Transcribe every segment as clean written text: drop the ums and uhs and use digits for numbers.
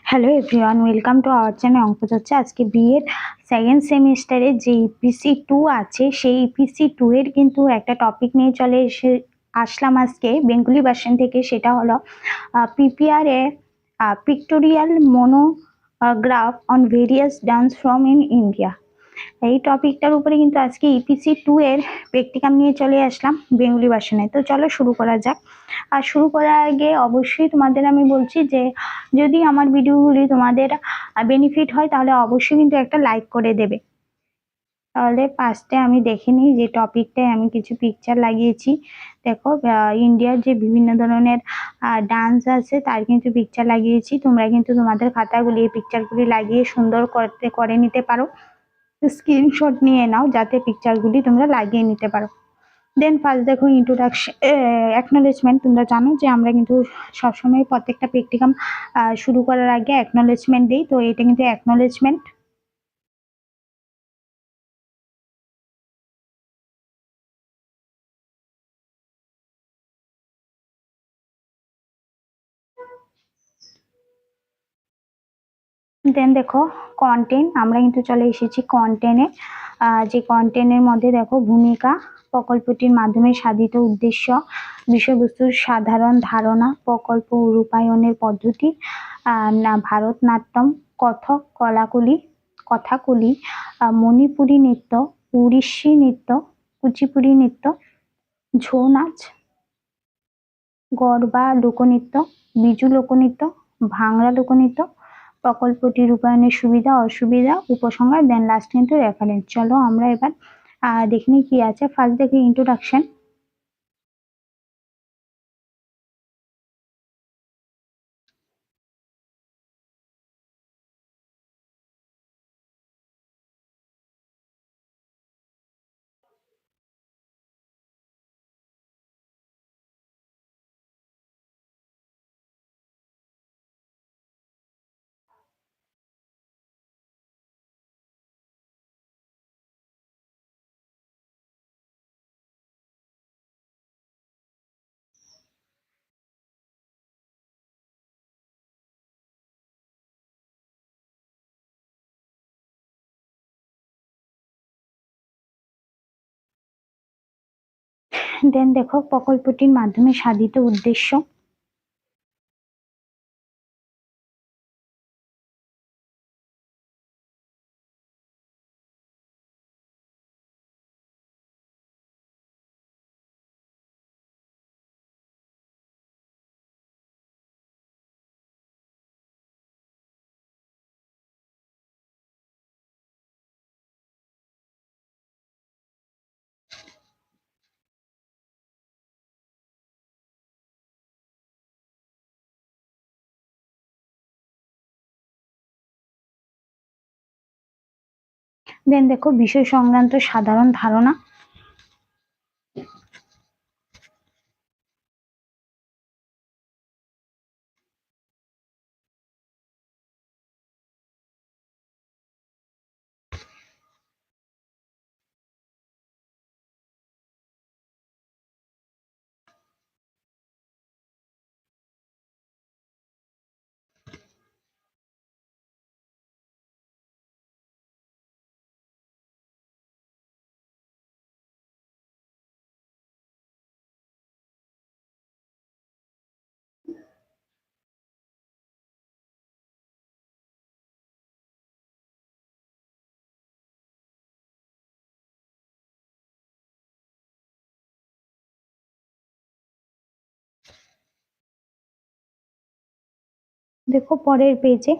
Hello everyone, welcome to our channel. অঙ্ক হচ্ছে আজকে বিএড সেকেন্ড সেমিস্টারে যে ইপিসি 2 আছে সেই ইপিসি 2 এর কিন্তু একটা টপিক নিয়ে আসলাম আজকে বেঙ্গলি ভার্সন থেকে। সেটা হলো prepare a pictorial monograph on various dance form in India. এই টপিকটার উপরে কিন্তু আজকে ইপিসি 2 এর প্র্যাকটিকাম নিয়ে চলে আসলাম বেঙ্গলি ভার্সনে। তো চলো শুরু করা যাক। আর শুরু করার আগে অবশ্যই তোমাদের আমি বলছি যে যদি আমার ভিডিওগুলি তোমাদের বেনিফিট হয় তাহলে অবশ্যই কিন্তু একটা লাইক করে দেবে। তাহলে ফার্স্টে আমি দেখে নিই যে টপিকটায় আমি কিছু পিকচার লাগিয়েছি। দেখো ইন্ডিয়ার যে বিভিন্ন ধরনের ডান্স আছে তার কিন্তু পিকচার লাগিয়েছি। তোমরা কিন্তু তোমাদের খাতাগুলি এই পিকচারগুলি লাগিয়ে সুন্দর করে নিতে পারো। স্ক্রিনশট নিয়ে নাও যাতে পিকচারগুলি তোমরা লাগিয়ে নিতে পারো। দেন ফার্স্ট দেখো ইন্ট্রোডাকশন অ্যাকনোলেজমেন্ট। তোমরা জানো যে আমরা কিন্তু সবসময় প্রত্যেকটা প্র্যাকটিকাম শুরু করার আগে অ্যাকনোলেজমেন্ট দিই। তো এটা কিন্তু অ্যাকনোলেজমেন্ট। দেন দেখো কন্টেন্ট, আমরা কিন্তু চলে এসেছি কন্টেন্টে। যে কন্টেন্টের মধ্যে দেখো ভূমিকা, প্রকল্পটির মাধ্যমে সাধিত উদ্দেশ্য, বিষয়বস্তুর সাধারণ ধারণা, প্রকল্প রূপায়ণের পদ্ধতি, ভারতনাট্যম, কথাকলি, মণিপুরী নৃত্য, উড়িষ্যি নৃত্য, কুচিপুড়ি নৃত্য, ছৌ নাচ, গরবা লোকনৃত্য, বিজু লোকনৃত্য, ভাংড়া লোকনৃত্য, প্রকল্পটি রূপায়ণের সুবিধা অসুবিধা, উপসংহার, দেন লাস্ট কিন্তু রেফারেন্স। চলো আমরা এবার দেখে নিই কি আছে। ফার্স্ট দেখি ইন্ট্রোডাকশন। দেন দেখো প্রকল্পটির মাধ্যমে সাধিত উদ্দেশ্য। দেন দেখো বিষয় সংক্রান্ত সাধারণ ধারণা। দেখো পরের পেজে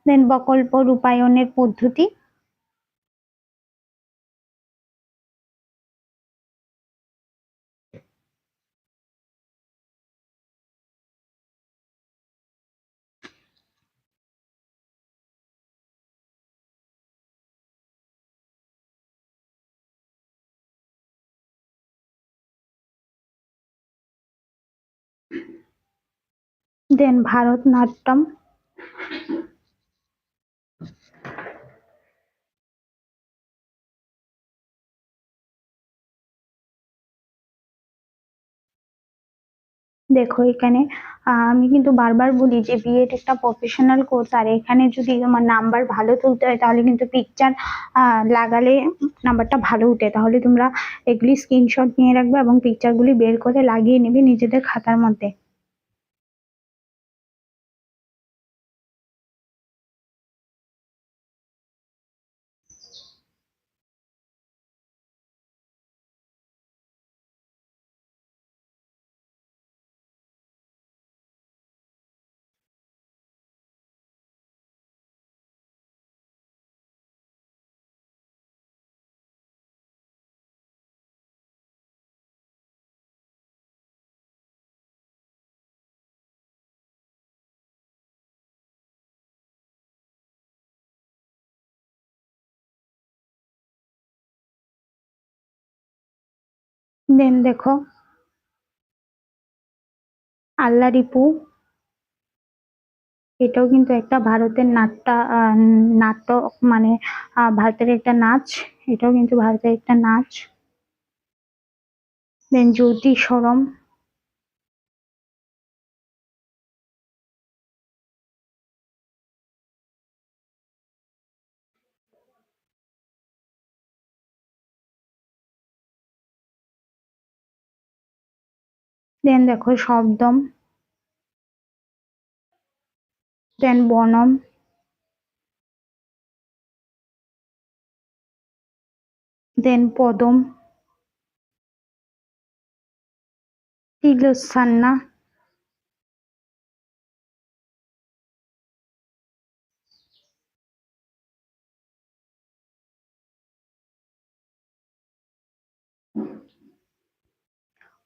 দেন প্রকল্প রূপায়ণের পদ্ধতি। দেন ভারতনাট্যম। দেখো এখানে আমি কিন্তু বারবার বলি যে বিএড একটা প্রফেশনাল কোর্স, আর এখানে যদি তোমার নাম্বার ভালো তুলতে হয় তাহলে কিন্তু পিকচার লাগালে নাম্বারটা ভালো উঠে। তাহলে তোমরা এগুলি স্ক্রিনশট নিয়ে রাখবে এবং পিকচারগুলি বের করে লাগিয়ে নেবে নিজেদের খাতার মধ্যে। দেন দেখো আল্লা রিপু, এটাও কিন্তু একটা ভারতের নাটক, মানে ভারতের একটা নাচ। এটাও কিন্তু ভারতের একটা নাচ। দেন জ্যোতি সরম, দেন দেখো শব্দম, দেন বনম, দেন পদম, তিলোসান্না,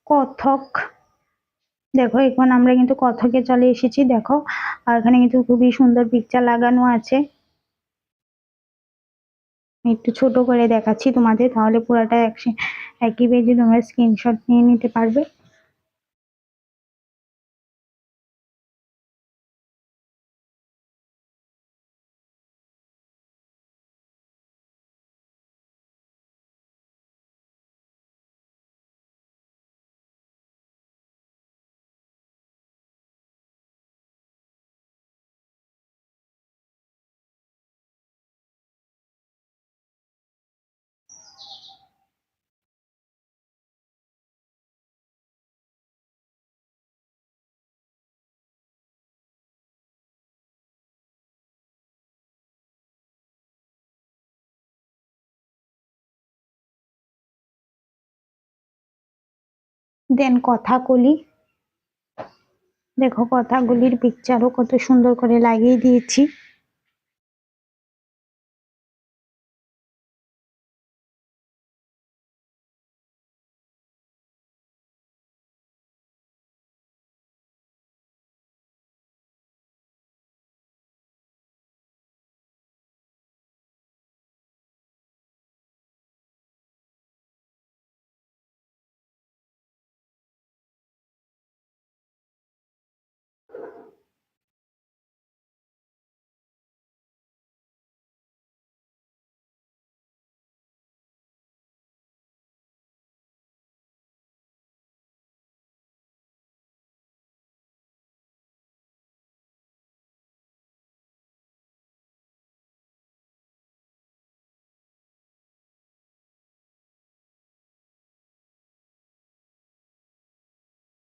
কথক। দেখো এখন আমরা কিন্তু কথকে চলে এসেছি। দেখো আর এখানে কিন্তু খুবই সুন্দর পিকচার লাগানো আছে। আমি একটু ছোট করে দেখাচ্ছি তোমাদের, তাহলে পুরোটা একই পেজে তোমরা স্ক্রিনশট নিয়ে নিতে পারবে। দেন কথাকলি, দেখো কথাগুলির পিকচারও কত সুন্দর করে লাগিয়ে দিয়েছি।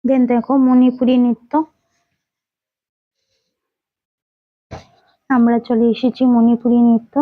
দেন দেখো মণিপুরি নৃত্য, আমরা চলে এসেছি মণিপুরি নৃত্য।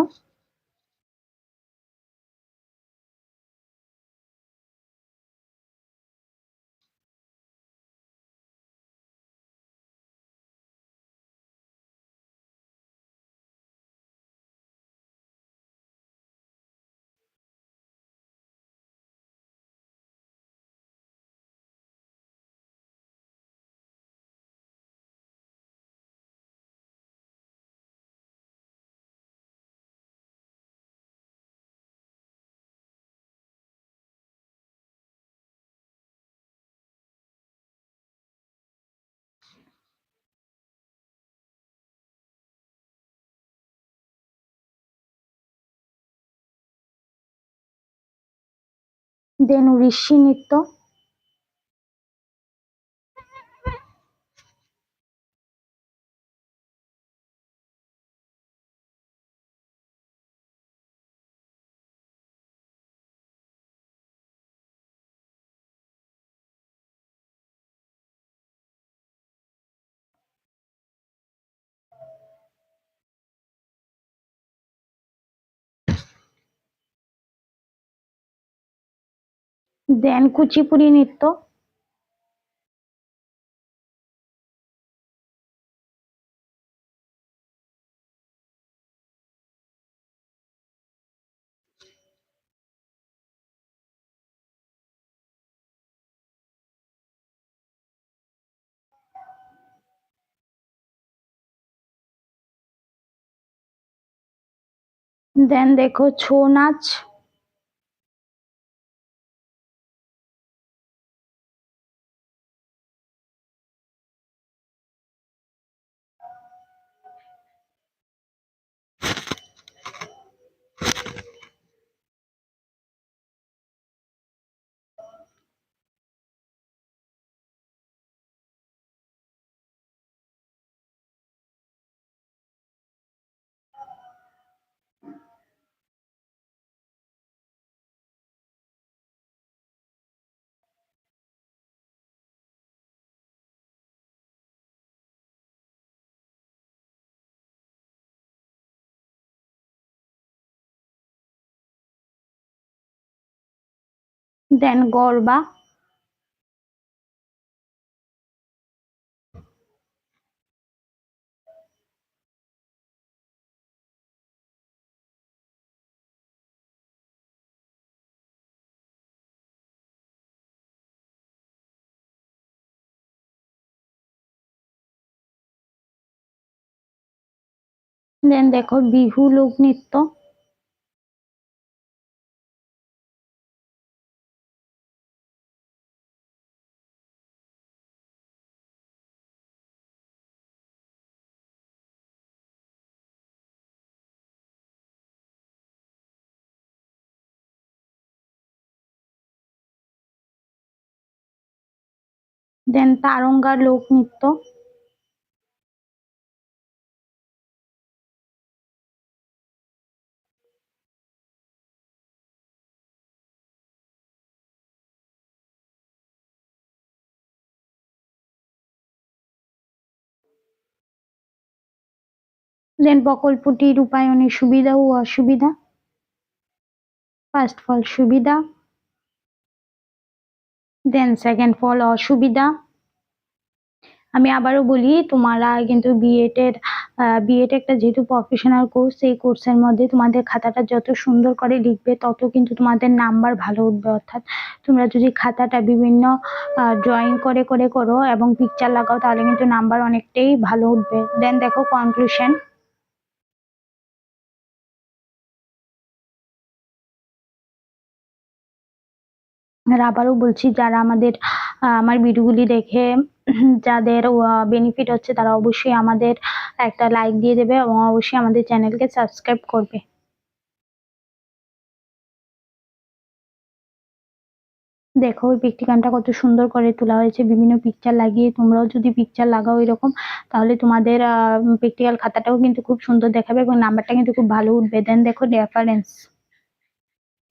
দেন উড়িষ্যি নৃত্য, দেন কুচিপুড়ি নৃত্য, দেন দেখো ছৌ নাচ, দেন গরবা, দেন দেখো বিহু লোক নৃত্য, দেন তারঙ্গা লোক নৃত্য, দেন প্রকল্পটি রূপায়ণের সুবিধা ও অসুবিধা। ফার্স্ট ফল সুবিধা, দেন সেকেন্ড ফল অসুবিধা। আমি আবারও বলি, তোমরা কিন্তু বিএড একটা যেহেতু প্রফেশনাল কোর্স, এই কোর্সের মধ্যে তোমাদের খাতাটা যত সুন্দর করে লিখবে তত কিন্তু তোমাদের নাম্বার ভালো উঠবে। অর্থাৎ তোমরা যদি খাতাটা বিভিন্ন ড্রয়িং করে করে করো এবং পিকচার লাগাও তাহলে কিন্তু নাম্বার অনেকটাই ভালো উঠবে। দেন দেখো কনক্লুশন। আর আবারও বলছি, যারা আমার ভিডিওগুলি দেখে যাদের বেনিফিট হচ্ছে তারা অবশ্যই আমাদের একটা লাইক দিয়ে দেবে এবং অবশ্যই আমাদের চ্যানেলকে সাবস্ক্রাইব করবে। দেখো ওই পেক্টিকানটা কত সুন্দর করে তোলা হয়েছে, বিভিন্ন পিকচার লাগিয়ে। তোমরাও যদি পিকচার লাগাও এরকম, তাহলে তোমাদের প্র্যাকটিক্যাল খাতাটাও কিন্তু খুব সুন্দর দেখাবে এবং নাম্বারটা কিন্তু খুব ভালো উঠবে। দেন দেখো রেফারেন্স।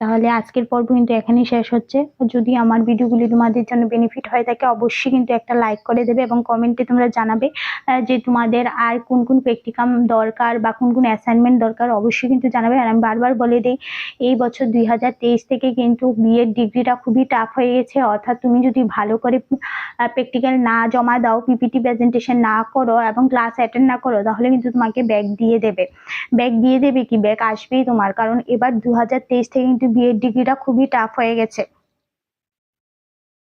তাহলে আজকের পর্ব কিন্তু এখানেই শেষ হচ্ছে। যদি আমার ভিডিওগুলি তোমাদের জন্য বেনিফিট হয়ে থাকে অবশ্যই কিন্তু একটা লাইক করে দেবে এবং কমেন্টে তোমরা জানাবে যে তোমাদের আর কোন কোন প্র্যাকটিকাম দরকার বা কোন কোন অ্যাসাইনমেন্ট দরকার, অবশ্যই কিন্তু জানাবে। আর আমি বারবার বলে দিই, এই বছর 2023 থেকে কিন্তু বিএড ডিগ্রিটা খুবই টাফ হয়ে গেছে। অর্থাৎ তুমি যদি ভালো করে প্র্যাকটিক্যাল না জমা দাও, পিপিটি প্রেজেন্টেশন না করো এবং ক্লাস অ্যাটেন্ড না করো, তাহলে কিন্তু তোমাকে ব্যাক দিয়ে দেবে। ব্যাক আসবেই তোমার, কারণ এবার 2023 থেকে কিন্তু বিএড ডিগ্রিটা খুবই টাফ হয়ে গেছে।